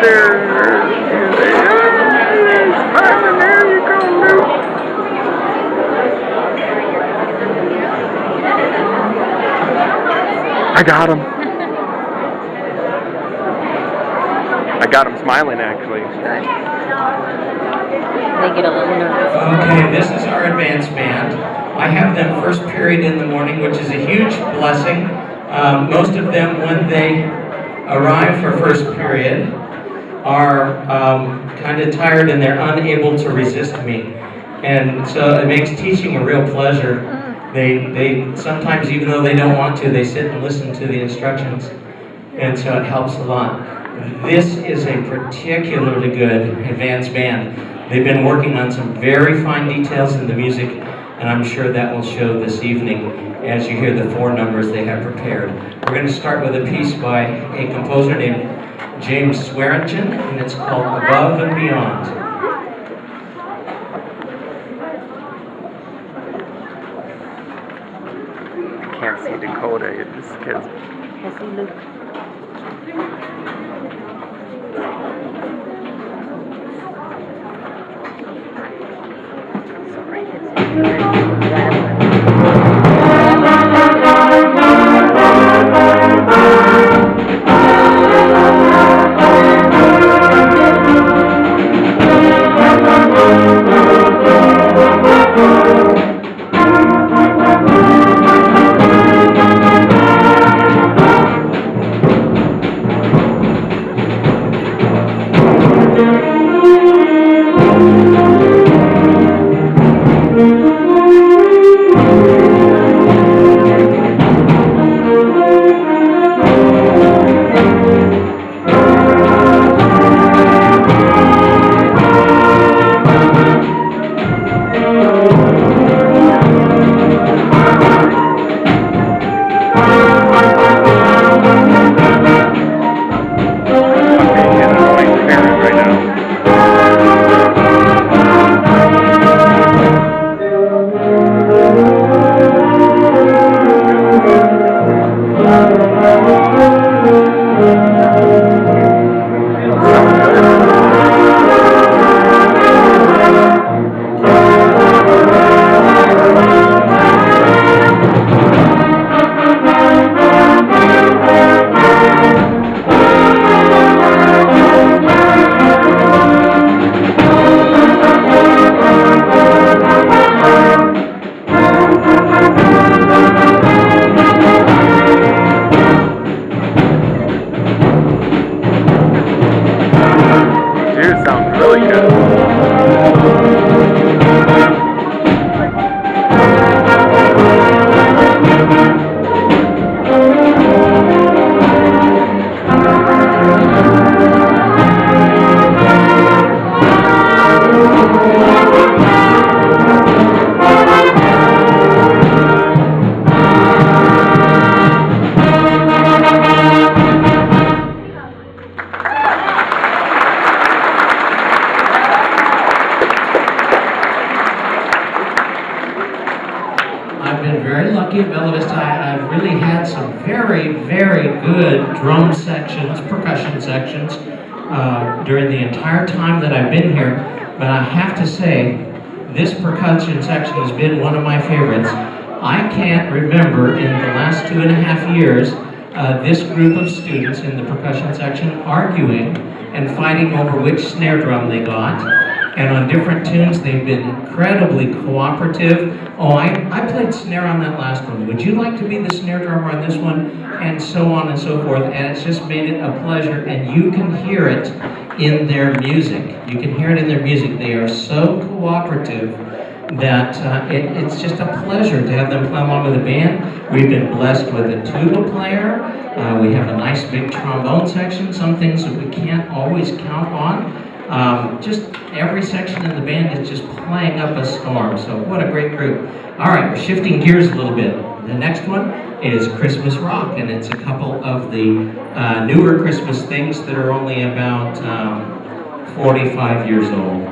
there. Smiling, there you go, Luke. I got him. I got him smiling, actually. They get a little nervous. Okay, this is our advanced band. I have them first period in the morning, which is a huge blessing. Most of them, when they arrive for first period, are kind of tired and they're unable to resist me. And so it makes teaching a real pleasure. They sometimes, even though they don't want to, they sit and listen to the instructions. And so it helps a lot. This is a particularly good advanced band. They've been working on some very fine details in the music, and I'm sure that will show this evening as you hear the 4 numbers they have prepared. We're going to start with a piece by a composer named James Swearingen, and it's called Above and Beyond. I can't see Dakota. This kid's... I see Luke. Sounds really good. At Bella Vista, I've really had some very, very good drum sections, percussion sections during the entire time that I've been here. But I have to say, this percussion section has been one of my favorites. I can't remember in the last 2.5 years this group of students in the percussion section arguing and fighting over which snare drum they got. And on different tunes, they've been incredibly cooperative. Oh, I played snare on that last one. Would you like to be the snare drummer on this one? And so on and so forth. And it's just made it a pleasure. And you can hear it in their music. You can hear it in their music. They are so cooperative that it's just a pleasure to have them play along with the band. We've been blessed with a tuba player. We have a nice big trombone section. Some things that we can't always count on. Just every section in the band is just playing up a storm, so what a great group. All right, we're shifting gears a little bit. The next one is Christmas Rock, and it's a couple of the newer Christmas things that are only about 45 years old.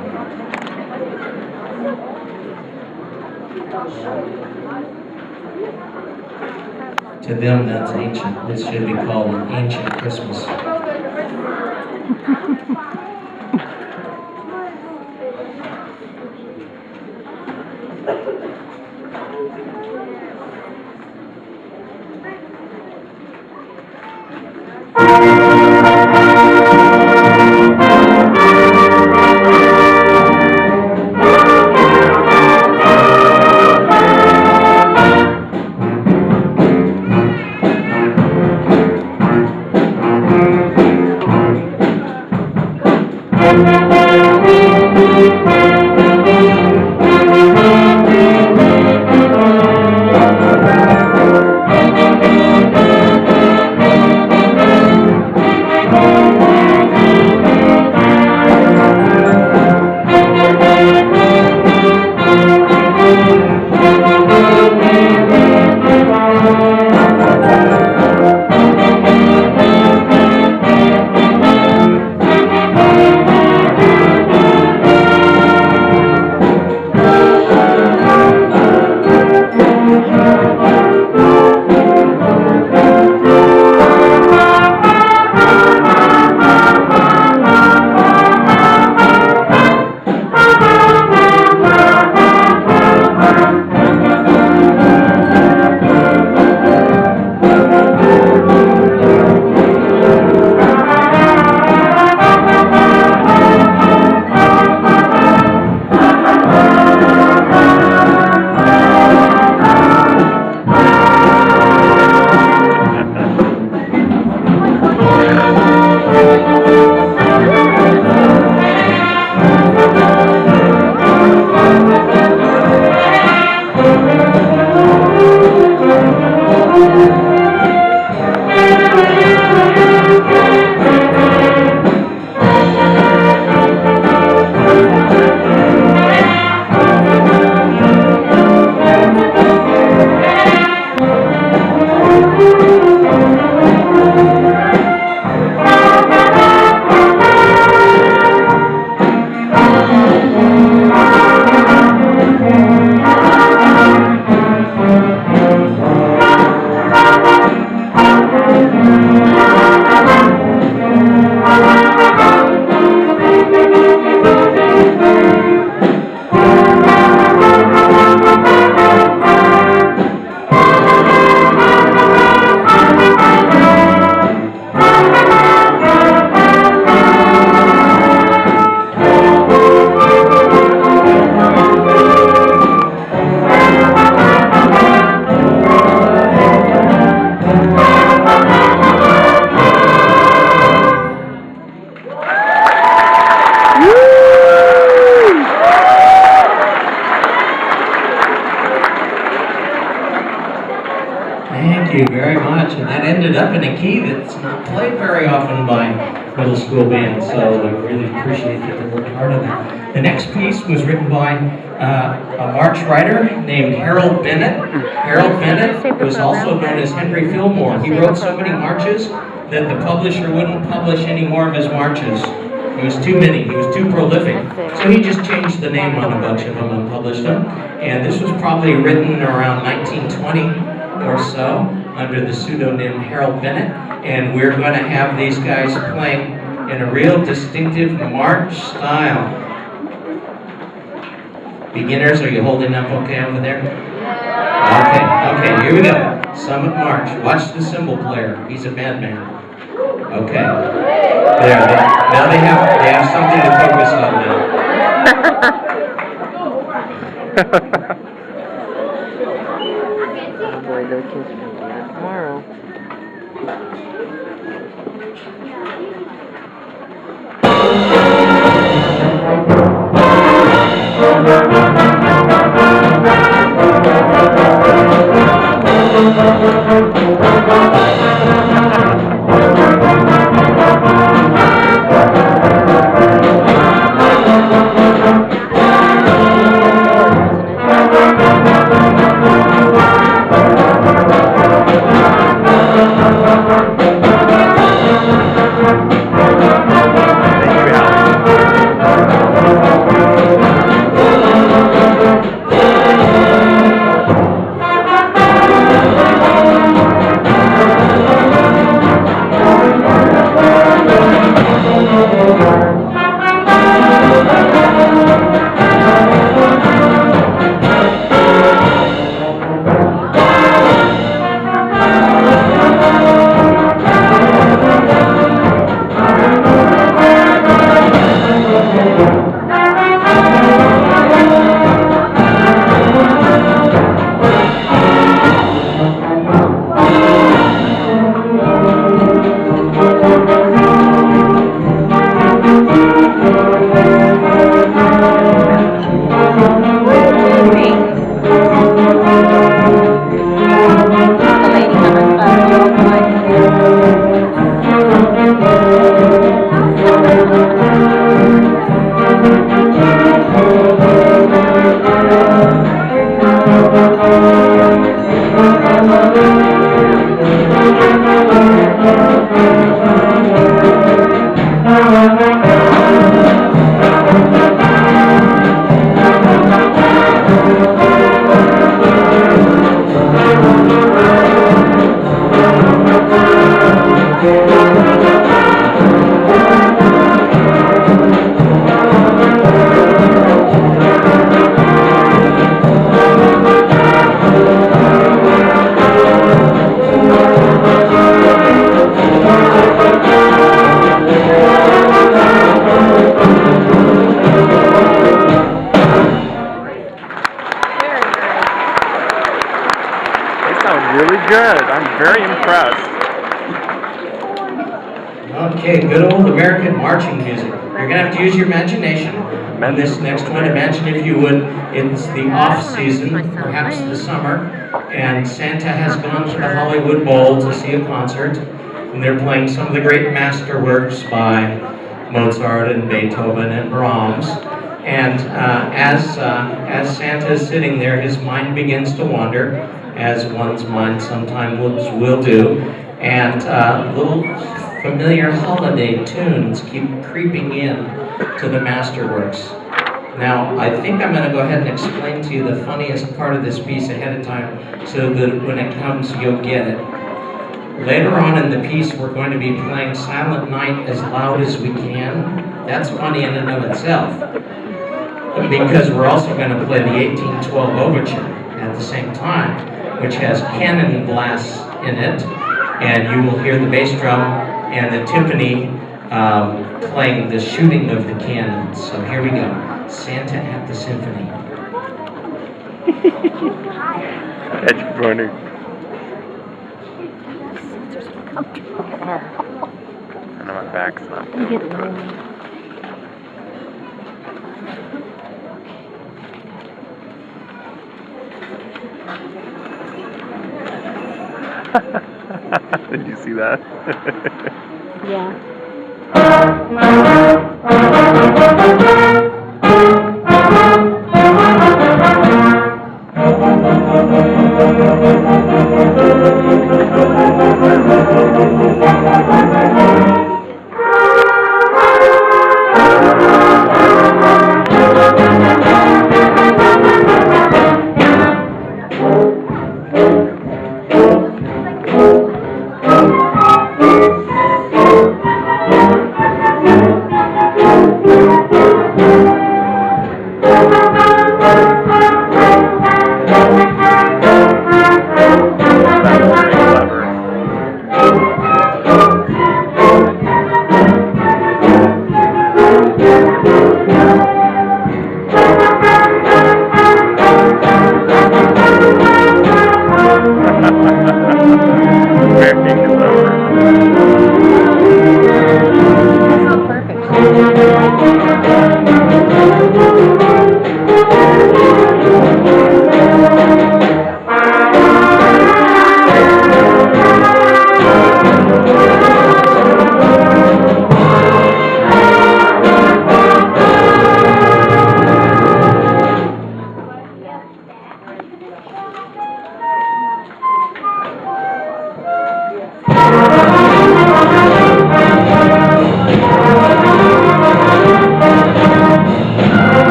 To them, that's ancient. This should be called an ancient Christmas. Thank you very much. And that ended up in a key that's not played very often by middle school bands, so I really appreciate that they worked hard on that. The next piece was written by a march writer named Harold Bennett. Harold Bennett was also known as Henry Fillmore. He wrote so many marches that the publisher wouldn't publish any more of his marches. It was too many. He was too prolific. So he just changed the name on a bunch of them and published them. And this was probably written around 1920 or so under the pseudonym Harold Bennett. And we're going to have these guys playing in a real distinctive march style. Beginners, are you holding up okay over there? Okay, here we go. Summit March. Watch the cymbal player. He's a madman. Okay. There. Now they have something to focus on now. Oh boy, those kids are gonna do it tomorrow. Thank you, Al. very impressed. Okay, good old American marching music. You're going to have to use your imagination on this next one. Imagine, if you would, it's the off-season, perhaps the summer, and Santa has gone to the Hollywood Bowl to see a concert, and they're playing some of the great masterworks by Mozart and Beethoven and Brahms. And as Santa is sitting there, his mind begins to wander, as one's mind sometimes will do, and little familiar holiday tunes keep creeping in to the masterworks. Now, I think I'm going to go ahead and explain to you the funniest part of this piece ahead of time, so that when it comes, you'll get it. Later on in the piece, we're going to be playing Silent Night as loud as we can. That's funny in and of itself, because we're also going to play the 1812 Overture at the same time, which has cannon blasts in it, and you will hear the bass drum and the timpani playing the shooting of the cannons. So here we go. Santa at the Symphony. That's funny. I know my back's not good. Did you see that? Yeah.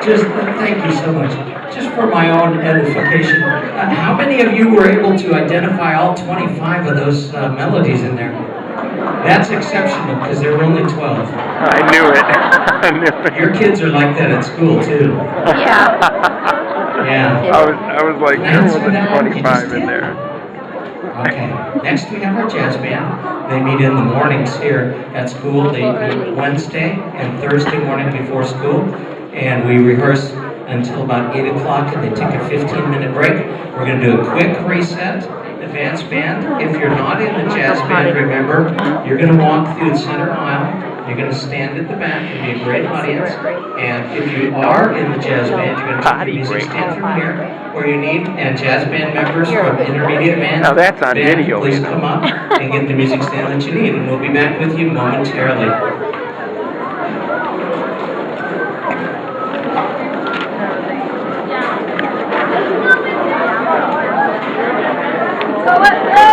Just thank you so much. Just for my own edification, how many of you were able to identify all 25 of those melodies in there? That's exceptional, because there were only 12. I knew it. I knew it. Your kids are like that at school too. Yeah. Yeah. I was like, there was 25 in there. Okay. Next we have our jazz band. They meet in the mornings here at school. They meet Wednesday and Thursday morning before school. And we rehearse until about 8 o'clock, and they take a 15-minute break. We're going to do a quick reset. Advanced band. If you're not in the jazz band, remember, you're going to walk through the center aisle. You're going to stand at the back and be a great audience. And if you are in the jazz band, you're going to take the music stand from here where you need. And jazz band members from intermediate band, Now that's on video, please you know. come up and get the music stand that you need. And we'll be back with you momentarily. Let's go!